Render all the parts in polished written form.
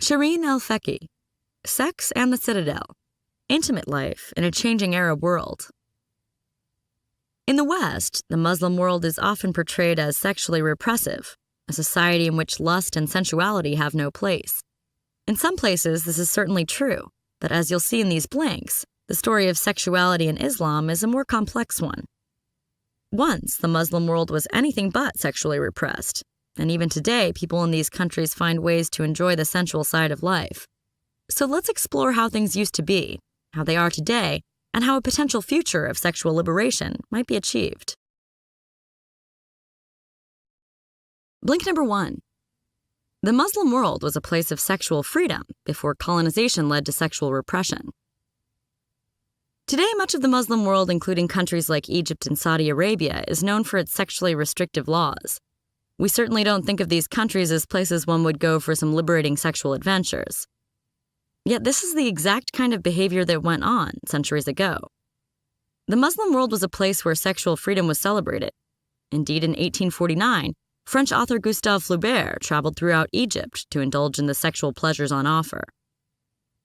Shereen El Feki, Sex and the Citadel, Intimate Life in a Changing Arab World. In the West, the Muslim world is often portrayed as sexually repressive, a society in which lust and sensuality have no place. In some places, this is certainly true, but as you'll see in these blanks, the story of sexuality in Islam is a more complex one. Once, the Muslim world was anything but sexually repressed, and even today, people in these countries find ways to enjoy the sensual side of life. So let's explore how things used to be, how they are today, and how a potential future of sexual liberation might be achieved. Blink number 1. The Muslim world was a place of sexual freedom before colonization led to sexual repression. Today, much of the Muslim world, including countries like Egypt and Saudi Arabia, is known for its sexually restrictive laws. We certainly don't think of these countries as places one would go for some liberating sexual adventures. Yet this is the exact kind of behavior that went on centuries ago. The Muslim world was a place where sexual freedom was celebrated. Indeed, in 1849, French author Gustave Flaubert traveled throughout Egypt to indulge in the sexual pleasures on offer.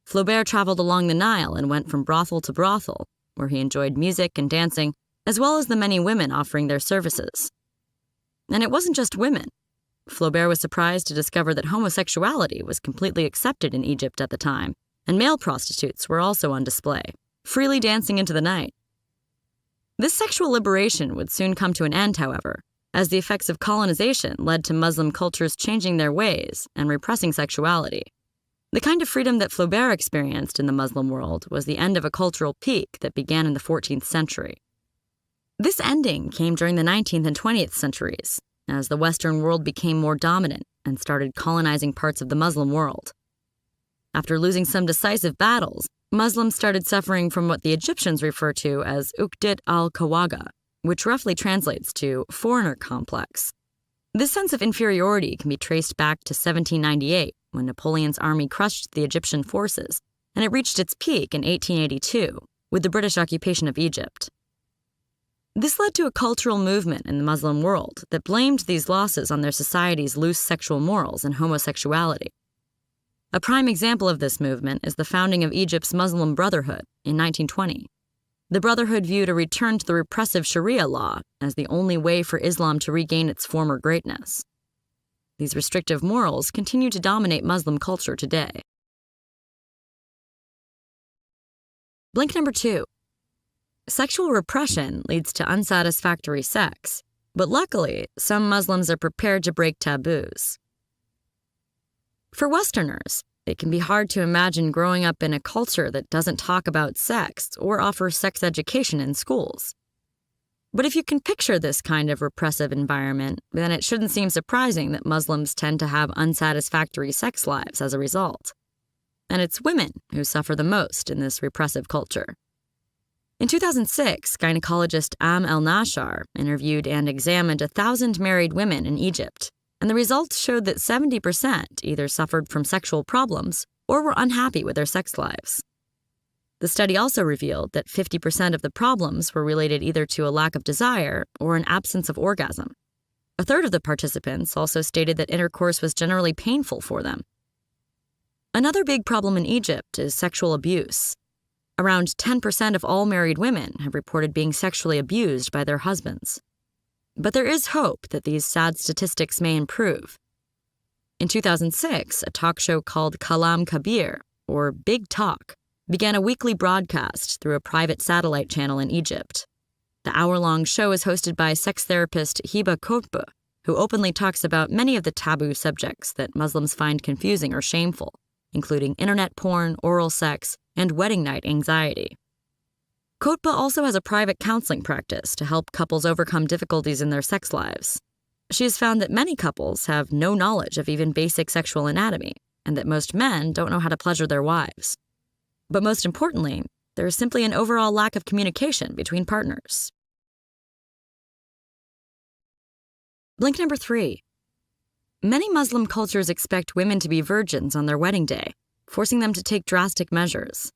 Flaubert traveled along the Nile and went from brothel to brothel, where he enjoyed music and dancing, as well as the many women offering their services. And it wasn't just women. Flaubert was surprised to discover that homosexuality was completely accepted in Egypt at the time, and male prostitutes were also on display, freely dancing into the night. This sexual liberation would soon come to an end, however, as the effects of colonization led to Muslim cultures changing their ways and repressing sexuality. The kind of freedom that Flaubert experienced in the Muslim world was the end of a cultural peak that began in the 14th century. This ending came during the 19th and 20th centuries, as the Western world became more dominant and started colonizing parts of the Muslim world. After losing some decisive battles, Muslims started suffering from what the Egyptians refer to as uqdat al-Khawaga, which roughly translates to foreigner complex. This sense of inferiority can be traced back to 1798, when Napoleon's army crushed the Egyptian forces, and it reached its peak in 1882, with the British occupation of Egypt. This led to a cultural movement in the Muslim world that blamed these losses on their society's loose sexual morals and homosexuality. A prime example of this movement is the founding of Egypt's Muslim Brotherhood in 1920. The Brotherhood viewed a return to the repressive Sharia law as the only way for Islam to regain its former greatness. These restrictive morals continue to dominate Muslim culture today. Blink number 2. Sexual repression leads to unsatisfactory sex, but luckily, some Muslims are prepared to break taboos. For Westerners, it can be hard to imagine growing up in a culture that doesn't talk about sex or offer sex education in schools. But if you can picture this kind of repressive environment, then it shouldn't seem surprising that Muslims tend to have unsatisfactory sex lives as a result. And it's women who suffer the most in this repressive culture. In 2006, gynecologist Am El-Nashar interviewed and examined 1,000 married women in Egypt, and the results showed that 70% either suffered from sexual problems or were unhappy with their sex lives. The study also revealed that 50% of the problems were related either to a lack of desire or an absence of orgasm. A third of the participants also stated that intercourse was generally painful for them. Another big problem in Egypt is sexual abuse. Around 10% of all married women have reported being sexually abused by their husbands. But there is hope that these sad statistics may improve. In 2006, a talk show called Kalam Kabir, or Big Talk, began a weekly broadcast through a private satellite channel in Egypt. The hour-long show is hosted by sex therapist Hiba Kotba, who openly talks about many of the taboo subjects that Muslims find confusing or shameful, including internet porn, oral sex, and wedding night anxiety. Kotba also has a private counseling practice to help couples overcome difficulties in their sex lives. She has found that many couples have no knowledge of even basic sexual anatomy, and that most men don't know how to pleasure their wives. But most importantly, there is simply an overall lack of communication between partners. Blink number 3. Many Muslim cultures expect women to be virgins on their wedding day, forcing them to take drastic measures.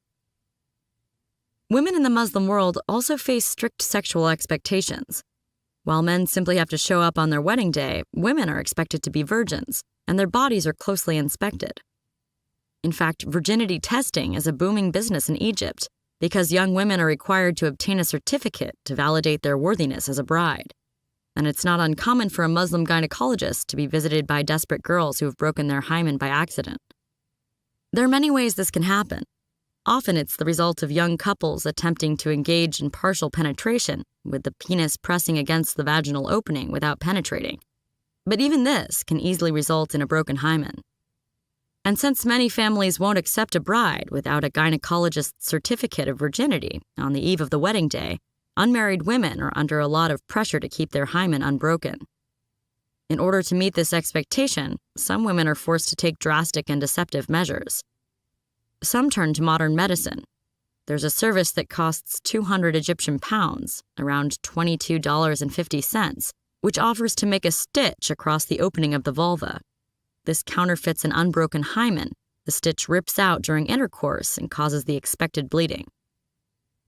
Women in the Muslim world also face strict sexual expectations. While men simply have to show up on their wedding day, women are expected to be virgins, and their bodies are closely inspected. In fact, virginity testing is a booming business in Egypt because young women are required to obtain a certificate to validate their worthiness as a bride. And it's not uncommon for a Muslim gynecologist to be visited by desperate girls who have broken their hymen by accident. There are many ways this can happen. Often it's the result of young couples attempting to engage in partial penetration, with the penis pressing against the vaginal opening without penetrating. But even this can easily result in a broken hymen. And since many families won't accept a bride without a gynecologist's certificate of virginity on the eve of the wedding day, unmarried women are under a lot of pressure to keep their hymen unbroken. In order to meet this expectation, some women are forced to take drastic and deceptive measures. Some turn to modern medicine. There's a service that costs 200 Egyptian pounds, around $22.50, which offers to make a stitch across the opening of the vulva. This counterfeits an unbroken hymen. The stitch rips out during intercourse and causes the expected bleeding.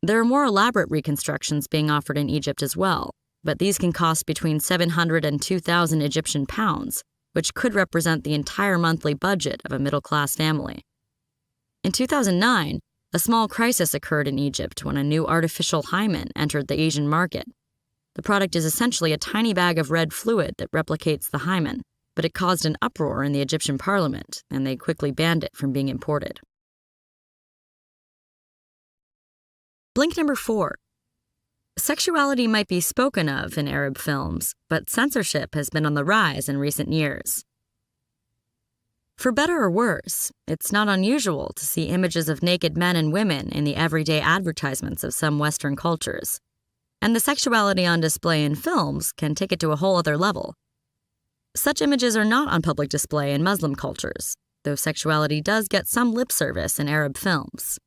There are more elaborate reconstructions being offered in Egypt as well, but these can cost between 700 and 2,000 Egyptian pounds, which could represent the entire monthly budget of a middle-class family. In 2009, a small crisis occurred in Egypt when a new artificial hymen entered the Asian market. The product is essentially a tiny bag of red fluid that replicates the hymen, but it caused an uproar in the Egyptian parliament, and they quickly banned it from being imported. Blink number 4. Sexuality might be spoken of in Arab films, but censorship has been on the rise in recent years. For better or worse, it's not unusual to see images of naked men and women in the everyday advertisements of some Western cultures. And the sexuality on display in films can take it to a whole other level. Such images are not on public display in Muslim cultures, though sexuality does get some lip service in Arab films.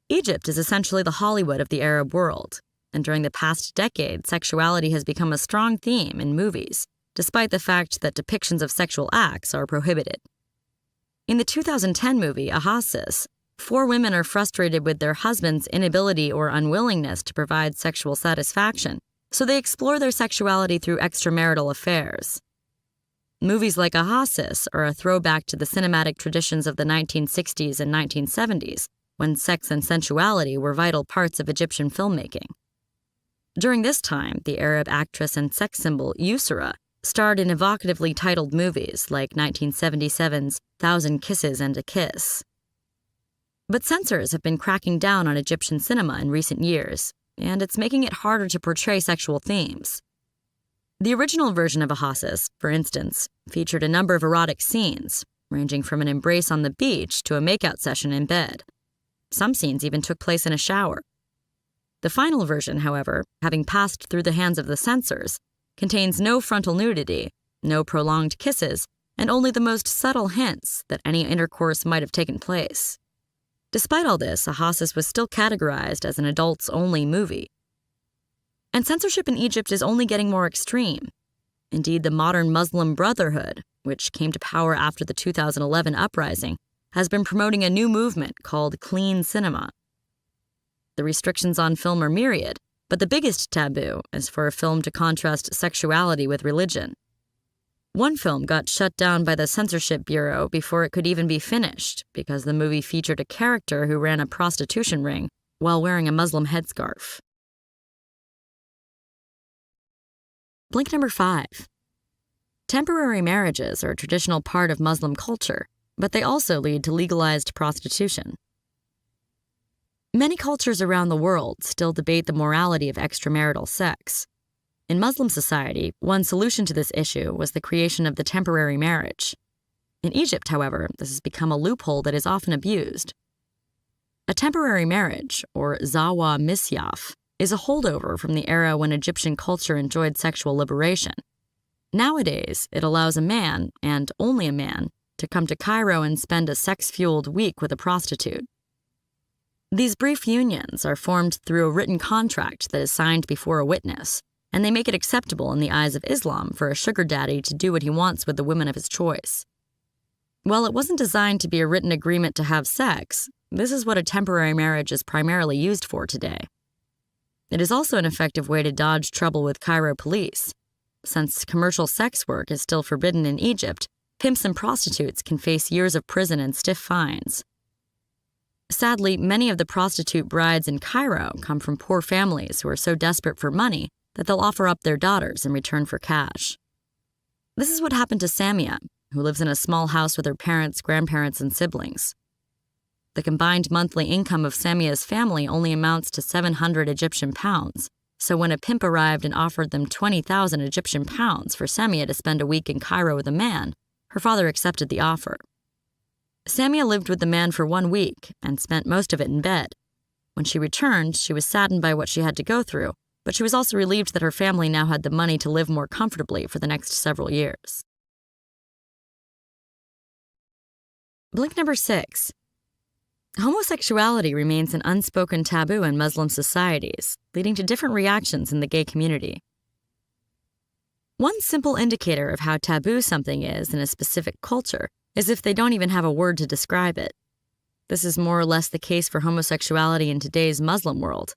Egypt is essentially the Hollywood of the Arab world, and during the past decade, sexuality has become a strong theme in movies, despite the fact that depictions of sexual acts are prohibited. In the 2010 movie Ahassis, 4 women are frustrated with their husband's inability or unwillingness to provide sexual satisfaction, so they explore their sexuality through extramarital affairs. Movies like Ahassis are a throwback to the cinematic traditions of the 1960s and 1970s, when sex and sensuality were vital parts of Egyptian filmmaking. During this time, the Arab actress and sex symbol Yusra starred in evocatively titled movies like 1977's *1,000 Kisses and a Kiss. But censors have been cracking down on Egyptian cinema in recent years, and it's making it harder to portray sexual themes. The original version of Ahassis, for instance, featured a number of erotic scenes, ranging from an embrace on the beach to a makeout session in bed. Some scenes even took place in a shower. The final version, however, having passed through the hands of the censors, contains no frontal nudity, no prolonged kisses, and only the most subtle hints that any intercourse might have taken place. Despite all this, Ahassis was still categorized as an adults-only movie. And censorship in Egypt is only getting more extreme. Indeed, the modern Muslim Brotherhood, which came to power after the 2011 uprising, has been promoting a new movement called clean cinema. The restrictions on film are myriad, but the biggest taboo is for a film to contrast sexuality with religion. One film got shut down by the Censorship Bureau before it could even be finished because the movie featured a character who ran a prostitution ring while wearing a Muslim headscarf. Blink number 5. Temporary marriages are a traditional part of Muslim culture, but they also lead to legalized prostitution. Many cultures around the world still debate the morality of extramarital sex. In Muslim society, one solution to this issue was the creation of the temporary marriage. In Egypt, however, this has become a loophole that is often abused. A temporary marriage, or zawa misyaf, is a holdover from the era when Egyptian culture enjoyed sexual liberation. Nowadays, it allows a man, and only a man, to come to Cairo and spend a sex-fueled week with a prostitute. These brief unions are formed through a written contract that is signed before a witness, and they make it acceptable in the eyes of Islam for a sugar daddy to do what he wants with the women of his choice. While it wasn't designed to be a written agreement to have sex, this is what a temporary marriage is primarily used for today. It is also an effective way to dodge trouble with Cairo police. Since commercial sex work is still forbidden in Egypt, Pimps and prostitutes can face years of prison and stiff fines. Sadly, many of the prostitute brides in Cairo come from poor families who are so desperate for money that they'll offer up their daughters in return for cash. This is what happened to Samia, who lives in a small house with her parents, grandparents, and siblings. The combined monthly income of Samia's family only amounts to 700 Egyptian pounds, so when a pimp arrived and offered them 20,000 Egyptian pounds for Samia to spend a week in Cairo with a man, her father accepted the offer. Samia lived with the man for 1 week and spent most of it in bed. When she returned, she was saddened by what she had to go through, but she was also relieved that her family now had the money to live more comfortably for the next several years. Blink number 6. Homosexuality remains an unspoken taboo in Muslim societies, leading to different reactions in the gay community. One simple indicator of how taboo something is in a specific culture is if they don't even have a word to describe it. This is more or less the case for homosexuality in today's Muslim world.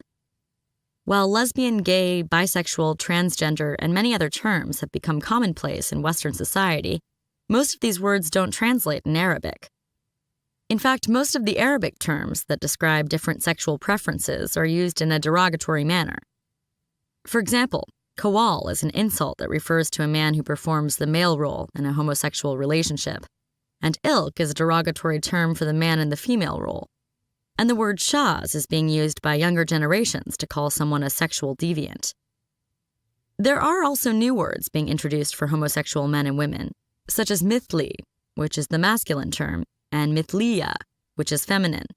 While lesbian, gay, bisexual, transgender, and many other terms have become commonplace in Western society, most of these words don't translate in Arabic. In fact, most of the Arabic terms that describe different sexual preferences are used in a derogatory manner. For example, Kawal is an insult that refers to a man who performs the male role in a homosexual relationship, and ilk is a derogatory term for the man in the female role. And the word shaz is being used by younger generations to call someone a sexual deviant. There are also new words being introduced for homosexual men and women, such as mithli, which is the masculine term, and mithliya, which is feminine.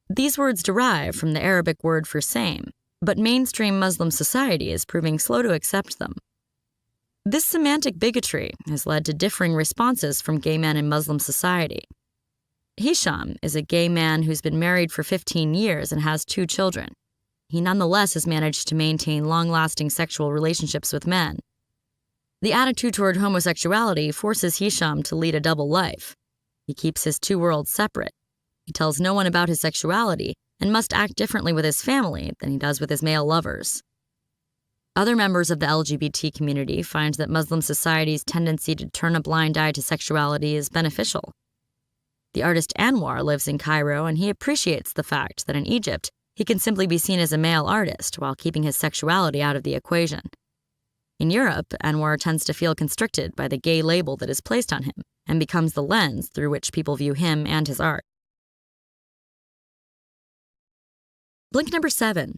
These words derive from the Arabic word for same, but mainstream Muslim society is proving slow to accept them. This semantic bigotry has led to differing responses from gay men in Muslim society. Hisham is a gay man who's been married for 15 years and has 2 children. He nonetheless has managed to maintain long-lasting sexual relationships with men. The attitude toward homosexuality forces Hisham to lead a double life. He keeps his 2 worlds separate. He tells no one about his sexuality and must act differently with his family than he does with his male lovers. Other members of the LGBT community find that Muslim society's tendency to turn a blind eye to sexuality is beneficial. The artist Anwar lives in Cairo, and he appreciates the fact that in Egypt, he can simply be seen as a male artist while keeping his sexuality out of the equation. In Europe, Anwar tends to feel constricted by the gay label that is placed on him and becomes the lens through which people view him and his art. Blink number 7.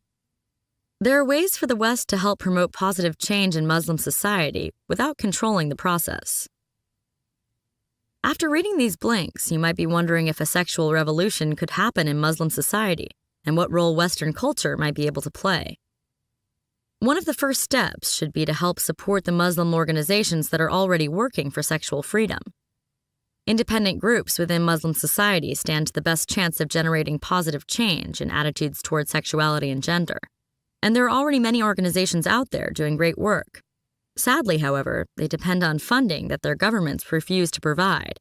There are ways for the West to help promote positive change in Muslim society without controlling the process. After reading these blinks, you might be wondering if a sexual revolution could happen in Muslim society and what role Western culture might be able to play. One of the first steps should be to help support the Muslim organizations that are already working for sexual freedom. Independent groups within Muslim society stand the best chance of generating positive change in attitudes toward sexuality and gender. And there are already many organizations out there doing great work. Sadly, however, they depend on funding that their governments refuse to provide.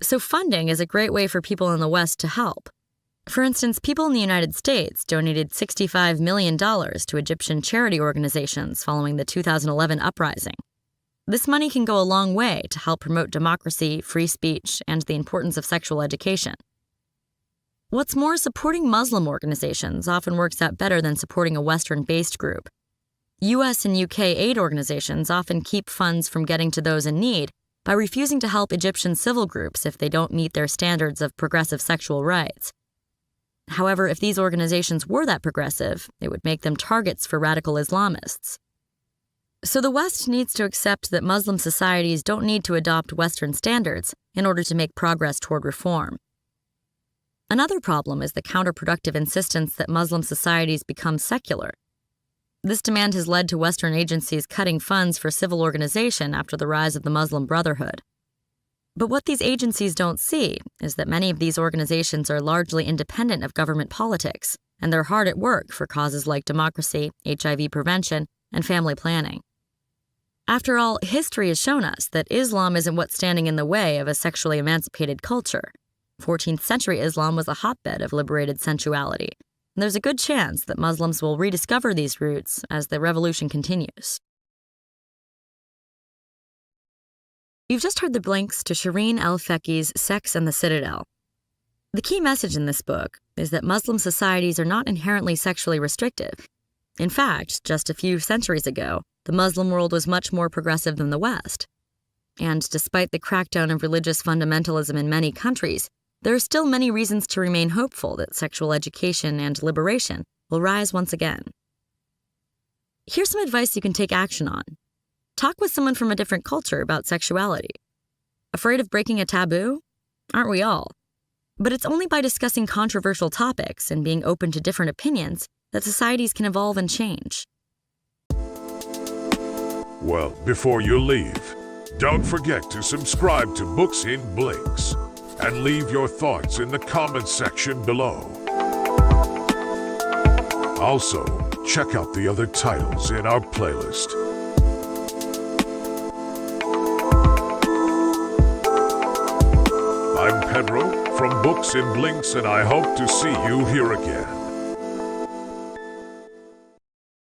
So funding is a great way for people in the West to help. For instance, people in the United States donated $65 million to Egyptian charity organizations following the 2011 uprising. This money can go a long way to help promote democracy, free speech, and the importance of sexual education. What's more, supporting Muslim organizations often works out better than supporting a Western-based group. US and UK aid organizations often keep funds from getting to those in need by refusing to help Egyptian civil groups if they don't meet their standards of progressive sexual rights. However, if these organizations were that progressive, it would make them targets for radical Islamists. So the West needs to accept that Muslim societies don't need to adopt Western standards in order to make progress toward reform. Another problem is the counterproductive insistence that Muslim societies become secular. This demand has led to Western agencies cutting funds for civil organization after the rise of the Muslim Brotherhood. But what these agencies don't see is that many of these organizations are largely independent of government politics, and they're hard at work for causes like democracy, HIV prevention, and family planning. After all, history has shown us that Islam isn't what's standing in the way of a sexually emancipated culture. 14th century Islam was a hotbed of liberated sensuality, and there's a good chance that Muslims will rediscover these roots as the revolution continues. You've just heard the blinks to Shereen El Feki's Sex and the Citadel. The key message in this book is that Muslim societies are not inherently sexually restrictive. In fact, just a few centuries ago, the Muslim world was much more progressive than the West. And despite the crackdown of religious fundamentalism in many countries, there are still many reasons to remain hopeful that sexual education and liberation will rise once again. Here's some advice you can take action on. Talk with someone from a different culture about sexuality. Afraid of breaking a taboo? Aren't we all? But it's only by discussing controversial topics and being open to different opinions that societies can evolve and change. Well, before you leave, don't forget to subscribe to Books in Blinks and leave your thoughts in the comments section below. Also, check out the other titles in our playlist. I'm Pedro from Books in Blinks, and I hope to see you here again.